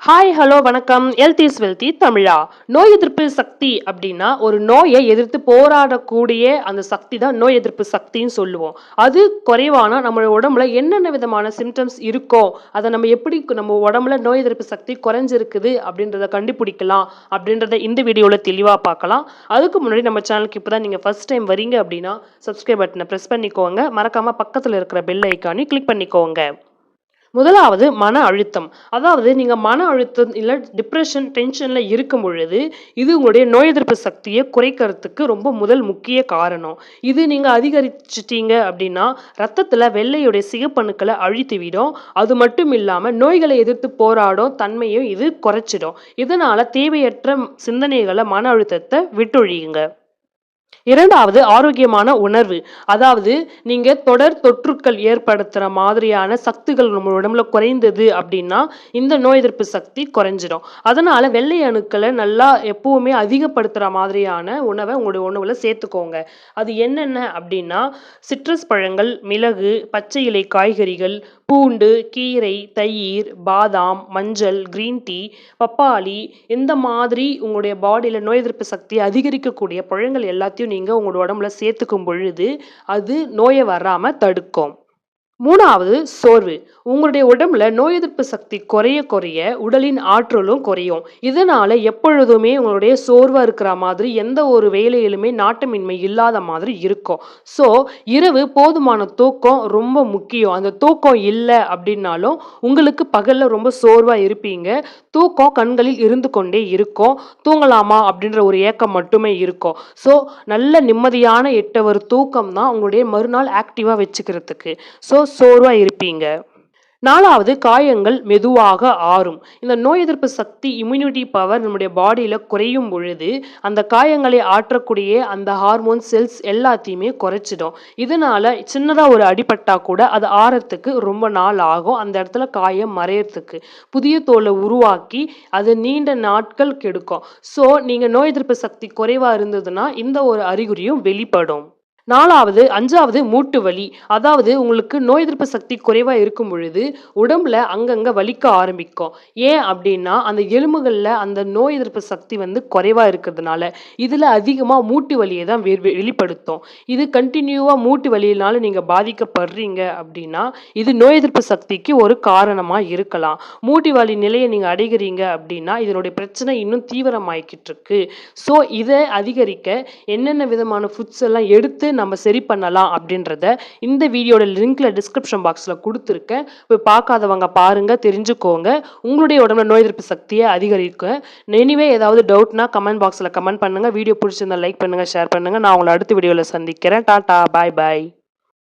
Hi hello வணக்கம். Health is wealthy தமிழா. நோய் எதிர்ப்பு சக்தி அப்படின்னா ஒரு நோயை எதிர்த்து போராடக்கூடிய அந்த சக்தி தான் நோய் எதிர்ப்பு சக்தின்னு சொல்லுவோம். அது குறைவானா நம்ம உடம்புல என்னென்ன விதமான சிம்டம்ஸ் இருக்கோ அதை நம்ம எப்படி நம்ம உடம்புல நோய் எதிர்ப்பு சக்தி குறைஞ்சிருக்குது அப்படின்றத கண்டுபிடிக்கலாம் அப்படின்றத இந்த வீடியோவில் தெளிவாக பார்க்கலாம். அதுக்கு முன்னாடி நம்ம சேனலுக்கு இப்போ தான் நீங்கள் ஃபர்ஸ்ட் டைம் வரீங்க அப்படின்னா சப்ஸ்கிரைப் பட்டனை ப்ரெஸ் பண்ணிக்கோங்க. மறக்காமல் பக்கத்தில் இருக்கிற பெல் ஐக்கானையும் கிளிக் பண்ணிக்கோங்க. முதலாவது மன அழுத்தம். அதாவது நீங்க மன அழுத்தம் இல்ல டிப்ரஷன், டென்ஷன்ல இருக்கும் பொழுது, இது உங்களுடைய நோய் எதிர்ப்பு சக்திய குறைக்கிறதுக்கு ரொம்ப முதல் முக்கிய காரணம். இது நீங்க அதிகரிச்சுட்டீங்க அப்படின்னா, ரத்தத்துல வெள்ளையுடைய சிகப்பணுக்கள அழித்துவிடும். அது மட்டும் இல்லாம நோய்களை எதிர்த்து போராடும் தன்மையும் இது குறைச்சிடும். இதனால தேவையற்ற சிந்தனைகள, மன அழுத்தத்த விட்டொழியுங்க. இரண்டாவது ஆரோக்கியமான உணர்வு. அதாவது நீங்க தொடர் தொற்றுக்கள் ஏற்படுத்துற மாதிரியான சக்திகள் நம்ம உடம்புல குறைந்தது அப்படின்னா, இந்த நோய் எதிர்ப்பு சக்தி குறைஞ்சிடும். அதனால வெள்ளை அணுக்கள நல்லா எப்பவுமே அதிகப்படுத்துற மாதிரியான உணவ உங்களுடைய உணவுல சேர்த்துக்கோங்க. அது என்னென்ன அப்படின்னா, சிட்ரஸ் பழங்கள், மிளகு, பச்சை இலை காய்கறிகள், பூண்டு, கீரை, தயிர், பாதாம், மஞ்சள், கிரீன் டீ, பப்பாளி இந்த மாதிரி உங்களுடைய பாடியில நோய் எதிர்ப்பு சக்தியை அதிகரிக்கக்கூடிய பழங்கள் எல்லாத்தையும் நீங்க உங்களோட உடம்புல சேர்த்துக்கும் பொழுது அது நோயை வராம தடுக்கும். மூணாவது சோர்வு. உங்களுடைய உடம்புல நோய் எதிர்ப்பு சக்தி குறைய குறைய உடலின் ஆற்றலும் குறையும். இதனால எப்பொழுதுமே உங்களுடைய சோர்வா இருக்கிற மாதிரி எந்த ஒரு வேலையிலுமே நாட்டமின்மை இல்லாத மாதிரி இருக்கும். ஸோ இரவு போதுமான தூக்கம் ரொம்ப முக்கியம். அந்த தூக்கம் இல்லை அப்படின்னாலும் உங்களுக்கு பகல்ல ரொம்ப சோர்வா இருப்பீங்க. தூக்கம் கண்களில் இருந்து கொண்டே இருக்கும். தூங்கலாமா அப்படின்ற ஒரு ஏக்கம் மட்டுமே இருக்கும். ஸோ நல்ல நிம்மதியான 8 ஹவர் தூக்கம் தான் உங்களுடைய மறுநாள் ஆக்டிவா வச்சுக்கிறதுக்கு. ஸோ சோர்வா இருப்பீங்க. நாலாவது காயங்கள் மெதுவாக ஆறும். இந்த நோய் எதிர்ப்பு சக்தி இம்யூனிட்டி பவர் நம்முடைய பாடியில குறையும் பொழுது அந்த காயங்களை ஆற்றக்கூடிய அந்த ஹார்மோன் செல்ஸ் எல்லாத்தையுமே குறைச்சிடும். இதனால சின்னதா ஒரு அடிபட்டா கூட அது ஆறத்துக்கு ரொம்ப நாள் ஆகும். அந்த இடத்துல காயம் மறையறதுக்கு புதிய தோலை உருவாக்கி அது நீண்ட நாட்கள் கெடுக்கும். ஸோ நீங்க நோய் எதிர்ப்பு சக்தி குறைவா இருந்ததுன்னா இந்த ஒரு அறிகுறியும் வெளிப்படும். அஞ்சாவது மூட்டு வலி. அதாவது உங்களுக்கு நோய் எதிர்ப்பு சக்தி குறைவா இருக்கும் பொழுது உடம்புல அங்கங்க வலிக்க ஆரம்பிக்கும். ஏன் அப்படின்னா அந்த எலும்புகள்ல அந்த நோய் எதிர்ப்பு சக்தி குறைவா இருக்கிறதுனால இதுல அதிகமா மூட்டு வலியை தான் வெளிப்படுத்தும். இது கண்டினியூவா மூட்டு வலியினால நீங்க பாதிக்கப்படுறீங்க அப்படின்னா இது நோய் எதிர்ப்பு சக்திக்கு ஒரு காரணமா இருக்கலாம். மூட்டு வலி நிலையை நீங்க அடைகிறீங்க அப்படின்னா இதனுடைய பிரச்சனை இன்னும் தீவிரமாயிக்கிட்டு இருக்கு. ஸோ இதை அதிகரிக்க என்னென்ன விதமான ஃபுட்ஸ் எல்லாம் எடுத்து நம்ம சரி பண்ணலாம் அப்படின்றத இந்த வீடியோட லிங்க்ல டிஸ்கிரிப்ஷன் பாக்ஸ்ல கொடுத்துருக்கேன். போய் பார்க்காதவங்க பாருங்க, தெரிஞ்சுக்கோங்க. உங்களுடைய உடம்புல நோய் எதிர்ப்பு சக்தியை அதிகரிக்க. எனிவே ஏதாவது டவுட்னா கமெண்ட் பாக்ஸ்ல கமெண்ட் பண்ணுங்க. வீடியோ பிடிச்சிருந்தா லைக் பண்ணுங்க, ஷேர் பண்ணுங்க. நான் உங்களை அடுத்த வீடியோல சந்திக்கிறேன். டாடா, பாய் பாய்.